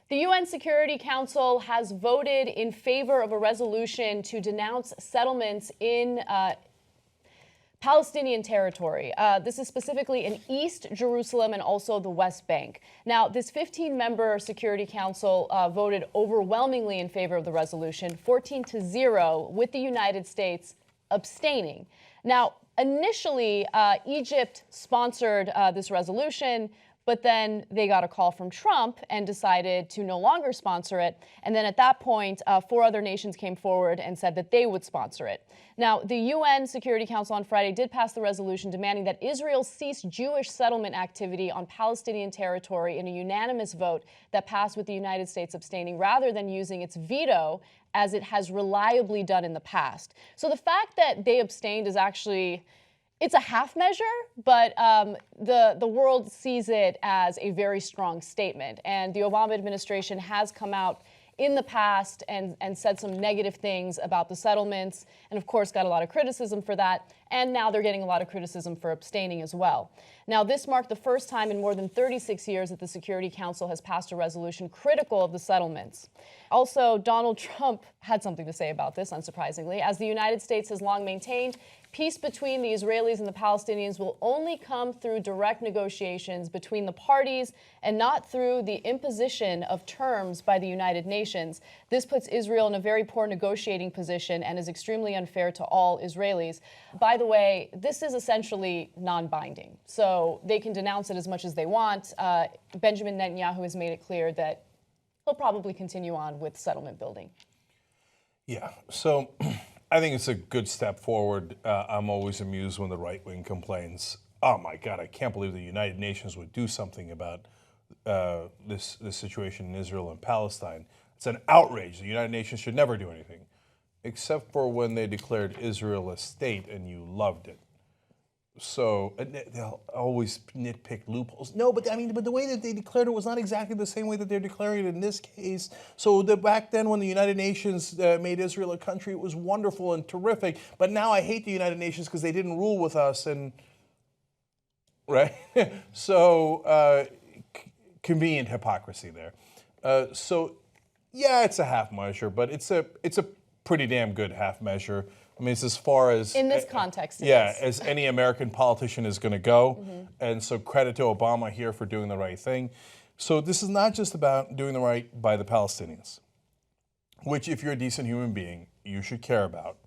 The UN Security Council has voted in favor of a resolution to denounce settlements in Palestinian territory. This is specifically in East Jerusalem and also the West Bank. Now, this 15-member Security Council voted overwhelmingly in favor of the resolution, 14-0, with the United States abstaining. Now, initially, Egypt sponsored this resolution, but then they got a call from Trump and decided to no longer sponsor it. And then at that point, 4 other nations came forward and said that they would sponsor it. Now, the UN Security Council on Friday did pass the resolution demanding that Israel cease Jewish settlement activity on Palestinian territory in a unanimous vote that passed with the United States abstaining rather than using its veto as it has reliably done in the past. So the fact that they abstained is actually, it's a half measure, but the world sees it as a very strong statement. And the Obama administration has come out in the past and said some negative things about the settlements, and of course got a lot of criticism for that. And now they're getting a lot of criticism for abstaining as well. Now, this marked the first time in more than 36 years that the Security Council has passed a resolution critical of the settlements. Also, Donald Trump had something to say about this, unsurprisingly, as the United States has long maintained peace between the Israelis and the Palestinians will only come through direct negotiations between the parties and not through the imposition of terms by the United Nations. This puts Israel in a very poor negotiating position and is extremely unfair to all Israelis. By the way, this is essentially non-binding, so they can denounce it as much as they want. Benjamin Netanyahu has made it clear that he'll probably continue on with settlement building. Yeah, so I think it's a good step forward. I'm always amused when the right wing complains, oh my God, I can't believe the United Nations would do something about this situation in Israel and Palestine. It's an outrage. The United Nations should never do anything, except for when they declared Israel a state and you loved it. So they'll always nitpick loopholes. No, but the way that they declared it was not exactly the same way that they're declaring it in this case. So back then when the United Nations made Israel a country, it was wonderful and terrific. But now I hate the United Nations because they didn't rule with us, and right? So convenient hypocrisy there. So yeah, it's a half measure, but it's a pretty damn good half measure. I mean, it's as far as in this context, as any American politician is going to go. Mm-hmm. And so credit to Obama here for doing the right thing. So this is not just about doing the right by the Palestinians, which if you're a decent human being, you should care about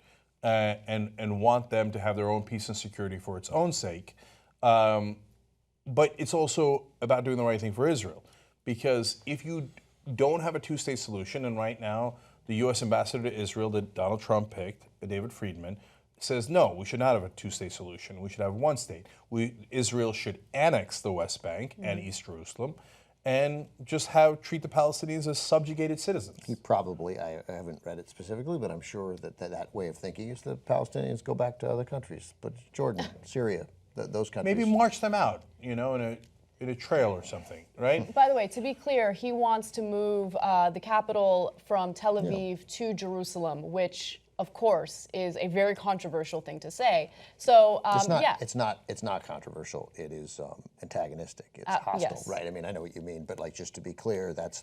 and want them to have their own peace and security for its own sake. But it's also about doing the right thing for Israel. Because if you don't have a two-state solution, and right now the U.S. ambassador to Israel that Donald Trump picked, David Friedman, says, no, we should not have a two-state solution. We should have one state. Israel should annex the West Bank and East Jerusalem and just treat the Palestinians as subjugated citizens. He probably, I haven't read it specifically, but I'm sure that way of thinking is the Palestinians go back to other countries. But Jordan, Syria, those countries. Maybe march them out, in a trail or something, right? By the way, to be clear, he wants to move the capital from Tel Aviv to Jerusalem, which, of course, is a very controversial thing to say. So, it's not controversial. It is antagonistic. It's hostile, yes. Right? I mean, I know what you mean, but just to be clear, that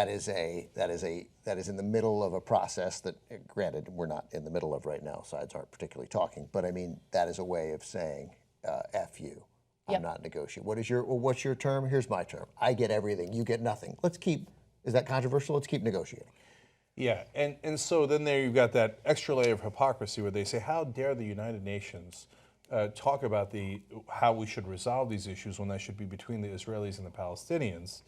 is in the middle of a process that, granted, we're not in the middle of right now. Sides aren't particularly talking, but I mean, that is a way of saying, F you. I'm not negotiating. What's your term? Here's my term. I get everything. You get nothing. Is that controversial? Let's keep negotiating. Yeah, and so then there you've got that extra layer of hypocrisy where they say, how dare the United Nations talk about how we should resolve these issues when that should be between the Israelis and the Palestinians.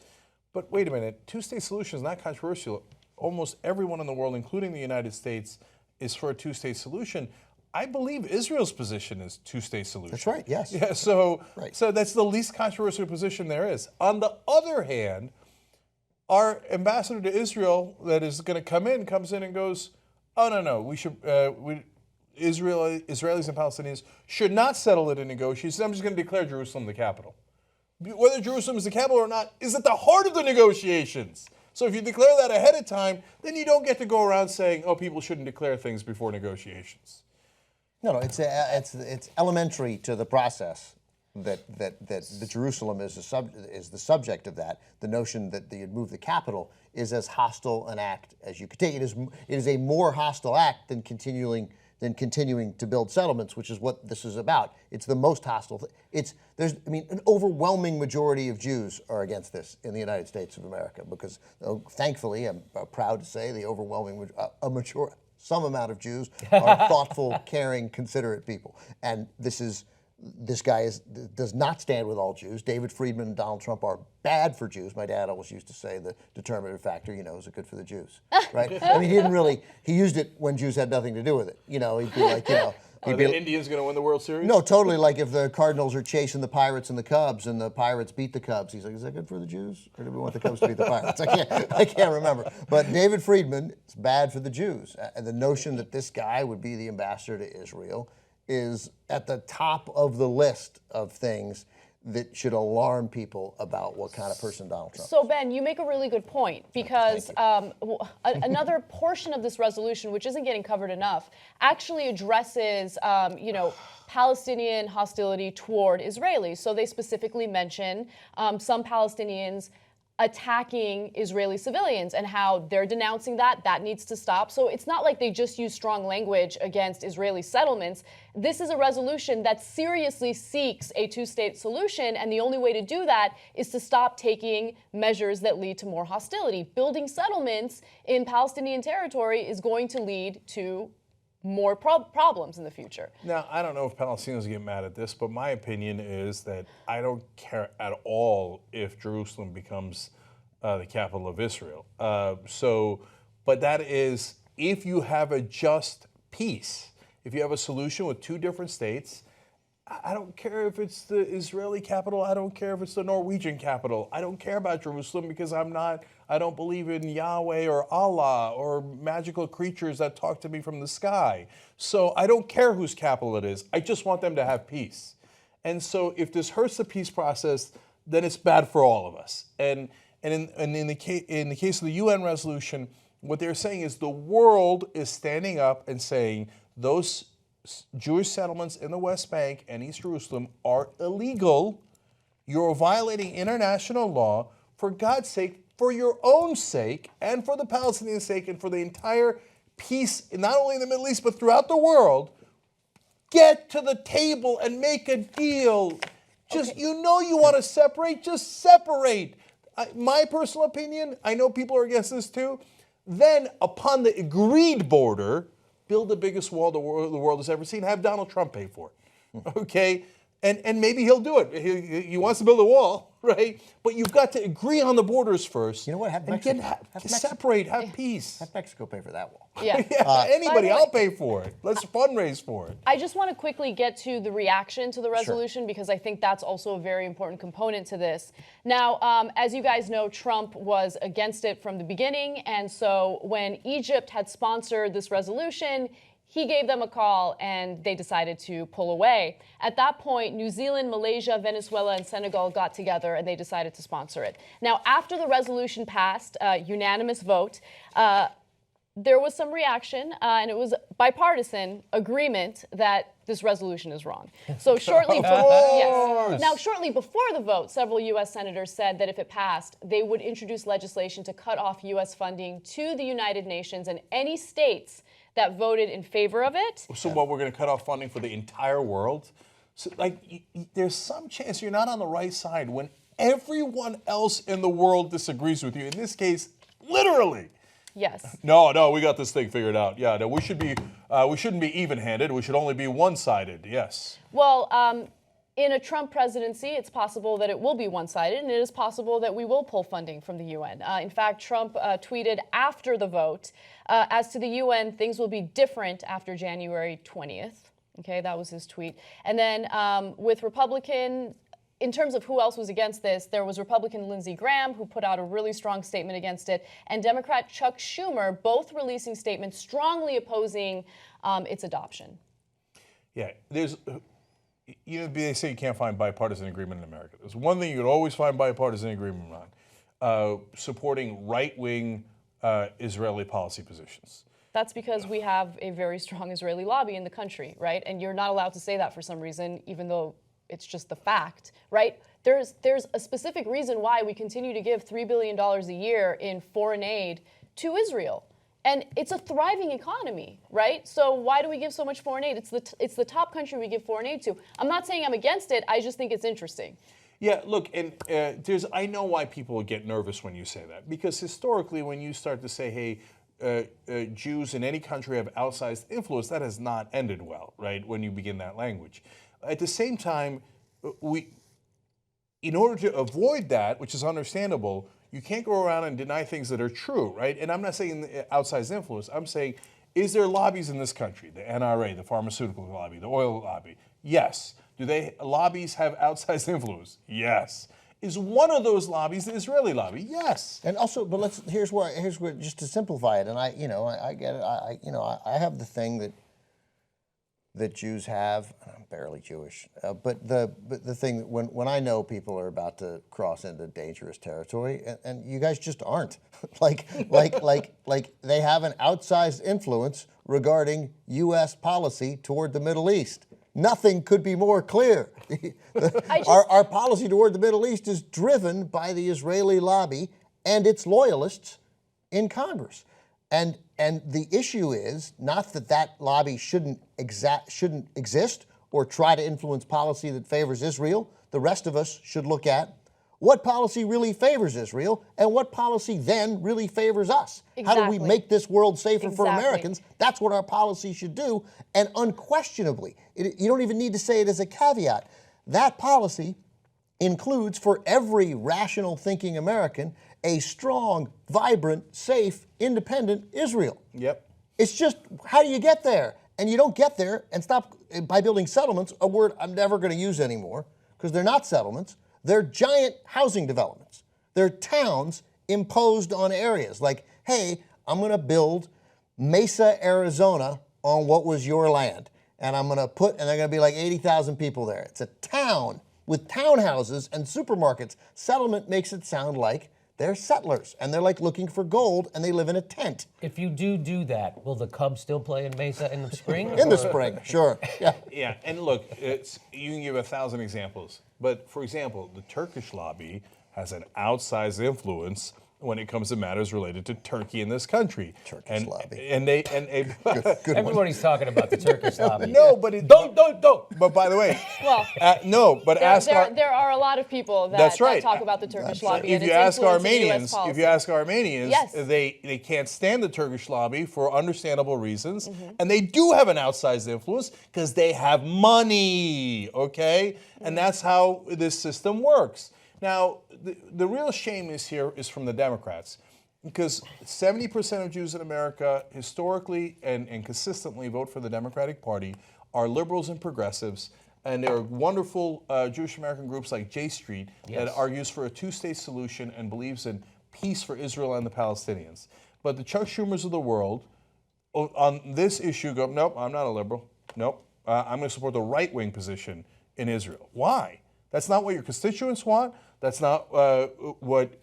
But wait a minute, two-state solution is not controversial. Almost everyone in the world, including the United States, is for a two-state solution. I believe Israel's position is two-state solution. That's right, yes. Yeah, so right. So that's the least controversial position there is. On the other hand, our ambassador to Israel that is going to comes in and goes, oh, no, we should, Israelis and Palestinians should not settle it in negotiations. I'm just going to declare Jerusalem the capital. Whether Jerusalem is the capital or not is at the heart of the negotiations. So if you declare that ahead of time, then you don't get to go around saying, oh, people shouldn't declare things before negotiations. No, it's elementary to the process that the Jerusalem is the subject of that. The notion that you'd move the capital is as hostile an act as you could take. It is a more hostile act than continuing to build settlements, which is what this is about. It's the most hostile. An overwhelming majority of Jews are against this in the United States of America because, thankfully, I'm proud to say the overwhelming some amount of Jews are thoughtful, caring, considerate people, and this guy does not stand with all Jews. David Friedman and Donald Trump are bad for Jews. My dad always used to say the determinative factor, is it good for the Jews, right? I mean, he used it when Jews had nothing to do with it. He'd be like, Are the Indians going to win the World Series? No, totally. Like if the Cardinals are chasing the Pirates and the Cubs, and the Pirates beat the Cubs, he's like, "Is that good for the Jews, or do we want the Cubs to beat the Pirates?" I can't remember. But David Friedman, it's bad for the Jews, and the notion that this guy would be the ambassador to Israel is at the top of the list of things that should alarm people about what kind of person Donald Trump is. So, Ben, you make a really good point because another portion of this resolution, which isn't getting covered enough, actually addresses, Palestinian hostility toward Israelis. So they specifically mention some Palestinians attacking Israeli civilians and how they're denouncing that needs to stop. So it's not like they just use strong language against Israeli settlements. This is a resolution that seriously seeks a two-state solution, and the only way to do that is to stop taking measures that lead to more hostility. Building settlements in Palestinian territory is going to lead to more problems in the future. Now, I don't know if Palestinians get mad at this, but my opinion is that I don't care at all if Jerusalem becomes the capital of Israel. But that is if you have a just peace, if you have a solution with two different states. I don't care if it's the Israeli capital. I don't care if it's the Norwegian capital. I don't care about Jerusalem because I don't believe in Yahweh or Allah or magical creatures that talk to me from the sky. So I don't care whose capital it is. I just want them to have peace. And so if this hurts the peace process, then it's bad for all of us. And in the case of the UN resolution, what they're saying is the world is standing up and saying those Jewish settlements in the West Bank and East Jerusalem are illegal. You're violating international law. For God's sake, for your own sake, and for the Palestinian sake, and for the entire peace, not only in the Middle East, but throughout the world, get to the table and make a deal. You want to separate, just separate. My personal opinion, I know people are against this too, then upon the agreed border, build the biggest wall the world has ever seen. Have Donald Trump pay for it, okay? And maybe he'll do it. He wants to build a wall, right? But you've got to agree on the borders first. You know what? Have peace. Have Mexico pay for that wall. Yeah. Anybody, I'll pay for it. Let's fundraise for it. I just want to quickly get to the reaction to the resolution because I think that's also a very important component to this. Now, as you guys know, Trump was against it from the beginning. And so when Egypt had sponsored this resolution, he gave them a call and they decided to pull away. At that point, New Zealand, Malaysia, Venezuela, and Senegal got together and they decided to sponsor it. Now, after the resolution passed, unanimous vote, there was some reaction, and it was bipartisan agreement that this resolution is wrong. So shortly before the vote, several U.S. senators said that if it passed, they would introduce legislation to cut off U.S. funding to the United Nations and any states that voted in favor of it. So what, we're going to cut off funding for the entire world? So, there's some chance you're not on the right side when everyone else in the world disagrees with you. In this case, literally. Yes. No, we got this thing figured out. Yeah, no, we shouldn't be even-handed. We should only be one-sided. Yes. Well, in a Trump presidency, it's possible that it will be one-sided, and it is possible that we will pull funding from the UN. In fact, Trump tweeted after the vote, as to the UN, things will be different after January 20th. Okay, that was his tweet. And then with Republican, in terms of who else was against this, there was Republican Lindsey Graham, who put out a really strong statement against it, and Democrat Chuck Schumer, both releasing statements strongly opposing its adoption. Yeah, they say you can't find bipartisan agreement in America. There's one thing you can always find bipartisan agreement on, supporting right-wing Israeli policy positions. That's because we have a very strong Israeli lobby in the country, right? And you're not allowed to say that for some reason, even though it's just the fact, right? There's a specific reason why we continue to give $3 billion a year in foreign aid to Israel. And it's a thriving economy, right? So why do we give so much foreign aid? It's the top country we give foreign aid to. I'm not saying I'm against it. I just think it's interesting. Yeah, look, and I know why people get nervous when you say that, because historically, when you start to say, hey, Jews in any country have outsized influence, that has not ended well, right? When you begin that language. At the same time, in order to avoid that, which is understandable, you can't go around and deny things that are true, right? And I'm not saying outsized influence. I'm saying, is there lobbies in this country? The NRA, the pharmaceutical lobby, the oil lobby? Yes. Do lobbies have outsized influence? Yes. Is one of those lobbies the Israeli lobby? Yes. And also, but here's where just to simplify it, and I get it. I have the thing that Jews have. I'm barely Jewish, but the thing that when I know people are about to cross into dangerous territory, and you guys just aren't, like they have an outsized influence regarding U.S. policy toward the Middle East. Nothing could be more clear. Our policy toward the Middle East is driven by the Israeli lobby and its loyalists in Congress. And the issue is not that lobby shouldn't exist or try to influence policy that favors Israel. The rest of us should look at what policy really favors Israel and what policy then really favors us. Exactly. How do we make this world safer for Americans? That's what our policy should do. And unquestionably, you don't even need to say it as a caveat. That policy includes, for every rational thinking American, a strong, vibrant, safe, independent Israel. Yep. It's just, how do you get there? And you don't get there and stop by building settlements, a word I'm never going to use anymore, because they're not settlements. They're giant housing developments. They're towns imposed on areas. Like, hey, I'm going to build Mesa, Arizona on what was your land. And I'm going to and they're going to be like 80,000 people there. It's a town with townhouses and supermarkets. Settlement makes it sound like they're settlers, and they're like looking for gold, and they live in a tent. If you do that, will the Cubs still play in Mesa in the spring? In the spring, sure. Yeah. Yeah, and look, you can give 1,000 examples. But, for example, the Turkish lobby has an outsized influence when it comes to matters related to Turkey in this country. Turkish lobby. And good Everybody's talking about the Turkish lobby. No, but don't. But by the way, Well, no, but there are a lot of people that talk about the Turkish lobby. If and you its ask influence in US Armenians, policy. Yes. they can't stand the Turkish lobby for understandable reasons, and they do have an outsized influence because they have money. Okay, and that's how this system works. Now, the real shame is from the Democrats, because 70% of Jews in America historically and consistently vote for the Democratic Party are liberals and progressives, and there are wonderful Jewish American groups like J Street that argues for a two-state solution and believes in peace for Israel and the Palestinians. But the Chuck Schumers of the world on this issue go, nope, I'm not a liberal. Nope, I'm going to support the right-wing position in Israel. Why? That's not what your constituents want. That's not what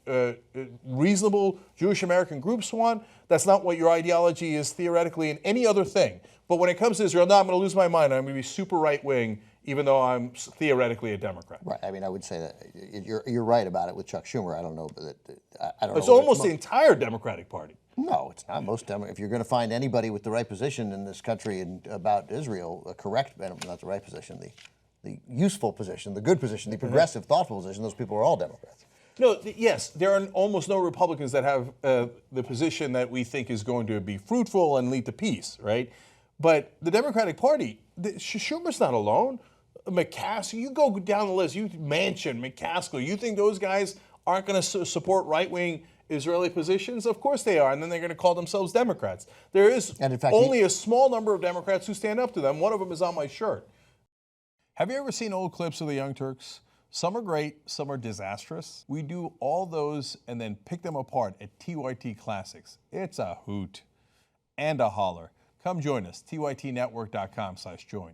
reasonable Jewish American groups want. That's not what your ideology is theoretically in any other thing. But when it comes to Israel, no, I'm going to lose my mind. I'm going to be super right-wing, even though I'm theoretically a Democrat. Right. I mean, I would say that you're right about it with Chuck Schumer. I don't know, I don't know. It's almost the entire Democratic Party. No, it's not. If you're going to find anybody with the right position in this country and about Israel, a correct, not the right position, the useful position, the good position, the progressive, thoughtful position, those people are all Democrats. No, yes, there are almost no Republicans that have the position that we think is going to be fruitful and lead to peace, right? But the Democratic Party, Schumer's not alone. McCaskill, you go down the list, Manchin, McCaskill, you think those guys aren't going to support right-wing Israeli positions? Of course they are, and then they're going to call themselves Democrats. There is only a small number of Democrats who stand up to them. One of them is on my shirt. Have you ever seen old clips of the Young Turks? Some are great, some are disastrous. We do all those and then pick them apart at TYT Classics. It's a hoot and a holler. Come join us, tytnetwork.com/join.